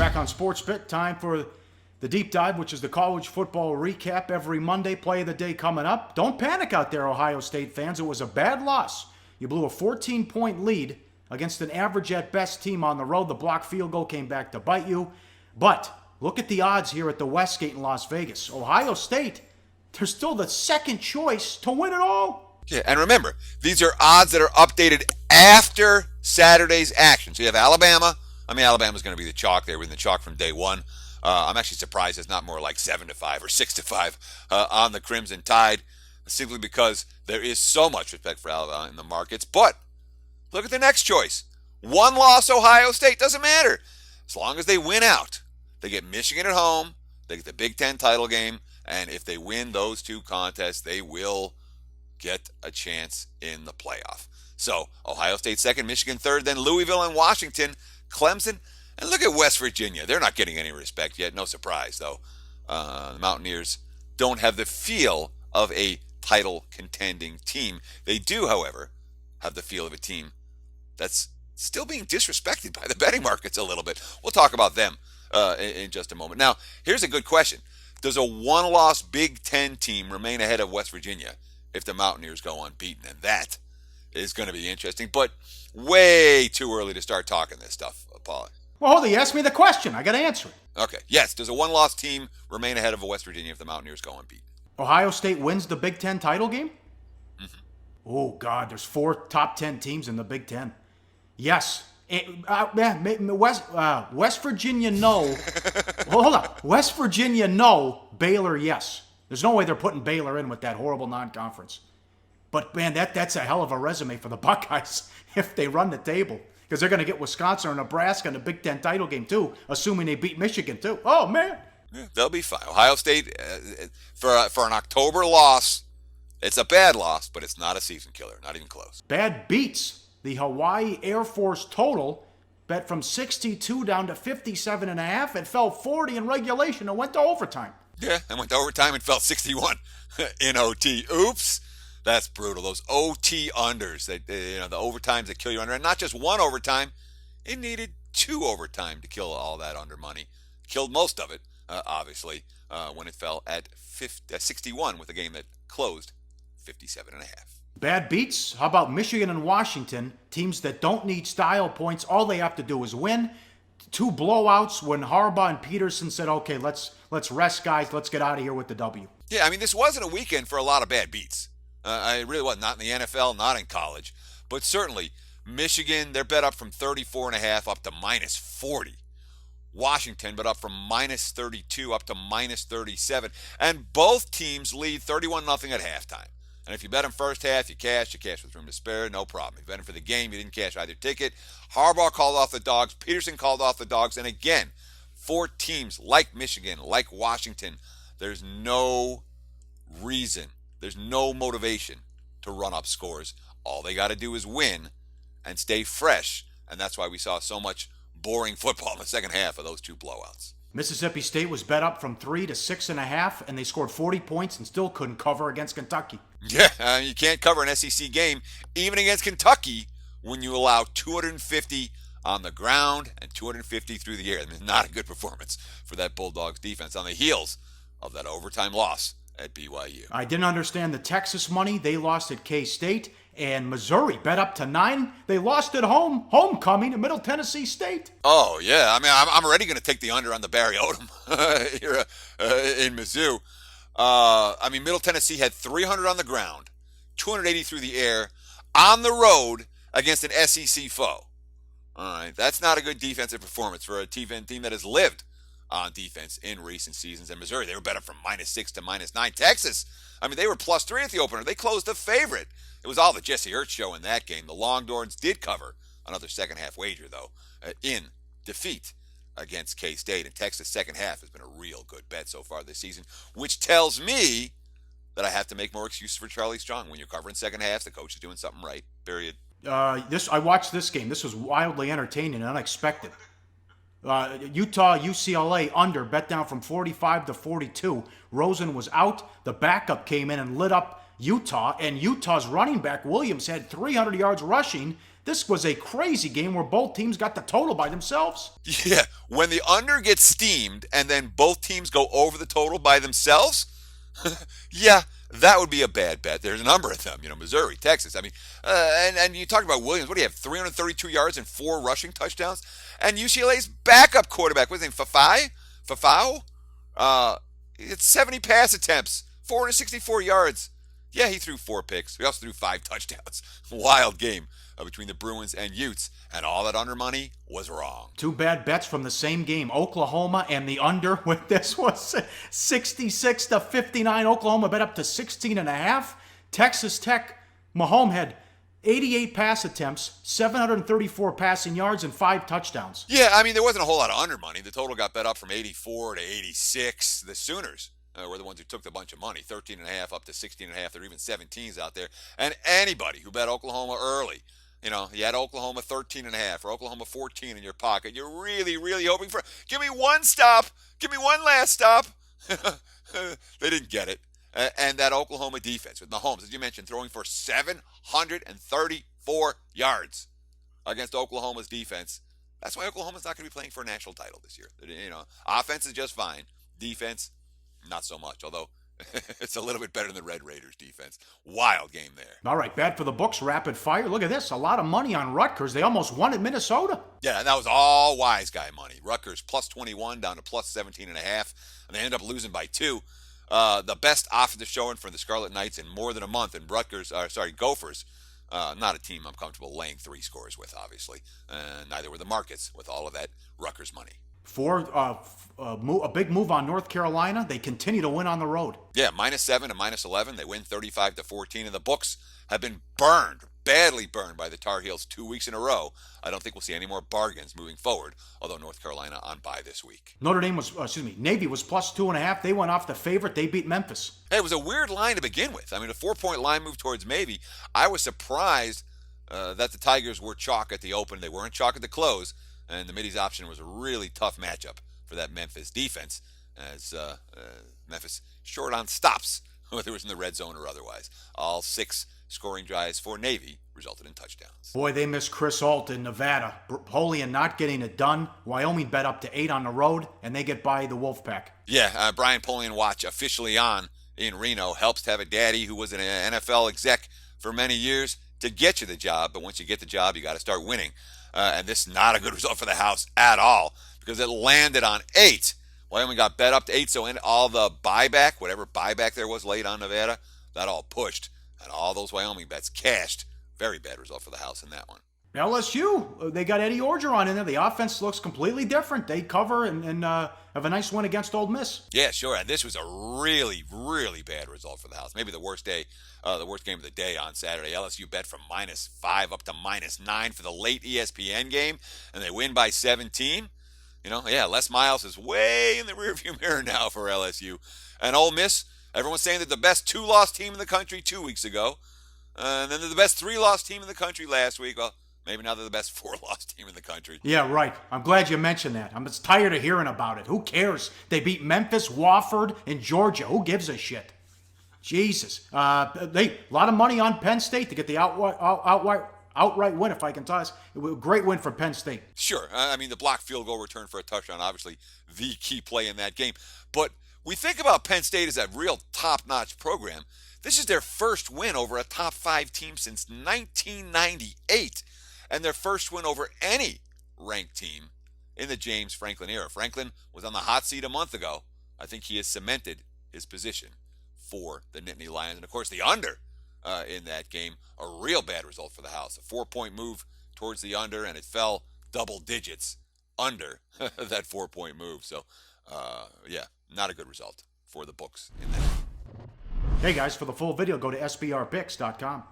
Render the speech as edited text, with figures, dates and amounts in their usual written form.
Back on Sports Bit, time for the deep dive, which is the college football recap every Monday. Play of the day coming up. Don't panic out there, Ohio State fans. It was a bad loss. You blew a 14-point lead against an average at best team on the road. The blocked field goal came back to bite you. But look at the odds here at the Westgate in Las Vegas. Ohio State, they're still the second choice to win it all. Yeah, and remember, these are odds that are updated after Saturday's action. So you have Alabama. I mean, Alabama's going to be the chalk. They were in the chalk from day one. I'm actually surprised it's not more like 7-5 or 6-5 on the Crimson Tide, simply because there is so much respect for Alabama in the markets. But look at the next choice. One loss, Ohio State. Doesn't matter. As long as they win out. They get Michigan at home. They get the Big Ten title game. And if they win those two contests, they will get a chance in the playoff. So Ohio State second, Michigan third, then Louisville and Washington, Clemson. And look at West Virginia. They're not getting any respect yet. No surprise, though. The Mountaineers don't have the feel of a title contending team. They do, however, have the feel of a team that's still being disrespected by the betting markets a little bit. We'll talk about them in just a moment. Now, here's a good question. Does a one-loss Big Ten team remain ahead of West Virginia if the Mountaineers go unbeaten? And that is going to be interesting, but way too early to start talking this stuff, Paula. Well, hold on, you asked me the question. I got to answer it. Okay. Yes. Does a one-loss team remain ahead of West Virginia if the Mountaineers go unbeaten? Ohio State wins the Big Ten title game? Mm-hmm. Oh, God, there's 4 top 10 teams in the Big Ten. Yes. West Virginia, no. Well, hold on. West Virginia, no. Baylor, yes. There's no way they're putting Baylor in with that horrible non-conference. But, man, that's a hell of a resume for the Buckeyes if they run the table. Because they're going to get Wisconsin or Nebraska in the Big Ten title game, too, assuming they beat Michigan, too. Oh, man. Yeah, they'll be fine. Ohio State, for an October loss, it's a bad loss, but it's not a season killer. Not even close. Bad beats. The Hawaii Air Force total bet from 62 down to 57.5. It fell 40 in regulation and went to overtime. Yeah, and went to overtime and fell 61 in OT. Oops. That's brutal. Those OT unders, the overtimes that kill you under, and not just one overtime. It needed 2 overtime to kill all that under money. Killed most of it, obviously, when it fell at 61 with a game that closed 57.5. Bad beats? How about Michigan and Washington, teams that don't need style points? All they have to do is win. 2 blowouts when Harbaugh and Peterson said, okay, let's rest, guys. Let's get out of here with the W. Yeah, I mean, this wasn't a weekend for a lot of bad beats. It really wasn't. Not in the NFL, not in college. But certainly, Michigan, they're bet up from 34.5 up to minus 40. Washington, bet up from minus 32 up to minus 37. And both teams lead 31-0 at halftime. And if you bet them first half, you cash with room to spare, no problem. If you bet them for the game, you didn't cash either ticket. Harbaugh called off the dogs. Peterson called off the dogs. And again, 4 teams like Michigan, like Washington, there's no reason, there's no motivation to run up scores. All they got to do is win and stay fresh. And that's why we saw so much boring football in the second half of those 2 blowouts. Mississippi State was bet up from 3 to 6.5, and they scored 40 points and still couldn't cover against Kentucky. Yeah, you can't cover an SEC game, even against Kentucky, when you allow 250 on the ground and 250 through the air. I mean, not a good performance for that Bulldogs defense on the heels of that overtime loss at BYU. I didn't understand the Texas money. They lost at K-State. And Missouri bet up to 9. They lost at home. Homecoming at Middle Tennessee State. Oh, yeah. I mean, I'm already going to take the under on the Barry Odom here in Mizzou. I mean, Middle Tennessee had 300 on the ground, 280 through the air, on the road against an SEC foe. All right, that's not a good defensive performance for a team that has lived on defense in recent seasons. And Missouri, they were bet up from minus 6 to minus 9. Texas, I mean, they were plus 3 at the opener. They closed the favorite. It was all the Jesse Ertz show in that game. The Longhorns did cover another second-half wager, though, in defeat against K-State. And Texas' second half has been a real good bet so far this season, which tells me that I have to make more excuses for Charlie Strong. When you're covering second half, the coach is doing something right, period. I watched this game. This was wildly entertaining and unexpected. Utah, UCLA under, bet down from 45 to 42. Rosen was out. The backup came in and lit up Utah, and Utah's running back, Williams, had 300 yards rushing. This was a crazy game where both teams got the total by themselves. Yeah, when the under gets steamed and then both teams go over the total by themselves, yeah, that would be a bad bet. There's a number of them, Missouri, Texas. I mean, and you talk about Williams. What do you have? 332 yards and 4 rushing touchdowns. And UCLA's backup quarterback, what's his name? Fafau? It's 70 pass attempts, 464 yards. Yeah, he threw 4 picks. He also threw 5 touchdowns. Wild game between the Bruins and Utes, and all that under money was wrong. 2 bad bets from the same game. Oklahoma and the under with this was 66-59. Oklahoma bet up to 16.5. Texas Tech, Mahomes had 88 pass attempts, 734 passing yards, and 5 touchdowns. Yeah, I mean, there wasn't a whole lot of under money. The total got bet up from 84 to 86. The Sooners were the ones who took the bunch of money, 13.5 up to 16.5. There are even 17s out there. And anybody who bet Oklahoma early, you had Oklahoma 13.5 or Oklahoma 14 in your pocket. You're really, really hoping for, give me one stop. Give me one last stop. They didn't get it. And that Oklahoma defense with Mahomes, as you mentioned, throwing for 734 yards against Oklahoma's defense. That's why Oklahoma's not going to be playing for a national title this year. Offense is just fine. Defense, not so much, although it's a little bit better than the Red Raiders defense. Wild game there. All right, bad for the books, rapid fire. Look at this, a lot of money on Rutgers. They almost won at Minnesota. Yeah, and that was all wise guy money. Rutgers plus 21 down to plus 17.5, and they ended up losing by 2. The best offensive showing for the Scarlet Knights in more than a month, and Gophers, not a team I'm comfortable laying 3 scores with, obviously. Neither were the markets with all of that Rutgers money. A big move on North Carolina. They continue to win on the road. Yeah, -7 to -11. They win 35-14, and the books have been burned, badly burned by the Tar Heels 2 weeks in a row. I don't think we'll see any more bargains moving forward, although North Carolina on bye this week. Navy was plus 2.5. They went off the favorite. They beat Memphis. Hey, it was a weird line to begin with. I mean, a 4-point line move towards Navy. I was surprised that the Tigers were chalk at the open. They weren't chalk at the close. And the Middies option was a really tough matchup for that Memphis defense, as Memphis short on stops, whether it was in the red zone or otherwise. All 6 scoring drives for Navy resulted in touchdowns. Boy, they miss Chris Alt in Nevada. Polian not getting it done. Wyoming bet up to 8 on the road, and they get by the Wolfpack. Yeah, Brian Polian watch officially on in Reno. Helps to have a daddy who was an NFL exec for many years to get you the job, but once you get the job, you got to start winning. And this is not a good result for the house at all, because it landed on 8. Wyoming got bet up to 8, so in all the buyback, whatever buyback there was late on Nevada, that all pushed, and all those Wyoming bets cashed. Very bad result for the house in that one. LSU, they got Eddie Orgeron in there. The offense looks completely different. They cover and have a nice win against Ole Miss. Yeah, sure. And this was a really, really bad result for the house. Maybe the worst game of the day on Saturday. LSU bet from -5 up to -9 for the late ESPN game, and they win by 17. Les Miles is way in the rearview mirror now for LSU. And Ole Miss, everyone's saying they're the best 2-loss team in the country 2 weeks ago. And then they're the best 3-loss team in the country last week. Well, maybe now they're the best 4-loss team in the country. Yeah, right. I'm glad you mentioned that. I'm just tired of hearing about it. Who cares? They beat Memphis, Wofford, and Georgia. Who gives a shit? Jesus. A lot of money on Penn State to get the outright win, if I can tell us. It was a great win for Penn State. Sure. I mean, the blocked field goal return for a touchdown, obviously the key play in that game. But we think about Penn State as a real top-notch program. This is their first win over a top 5 team since 1998, and their first win over any ranked team in the James Franklin era. Franklin was on the hot seat a month ago. I think he has cemented his position for the Nittany Lions. And, of course, the under in that game, a real bad result for the house. A 4-point move towards the under, and it fell double digits under that 4-point move. So, not a good result for the books in that. Hey, guys, for the full video, go to sbrpicks.com.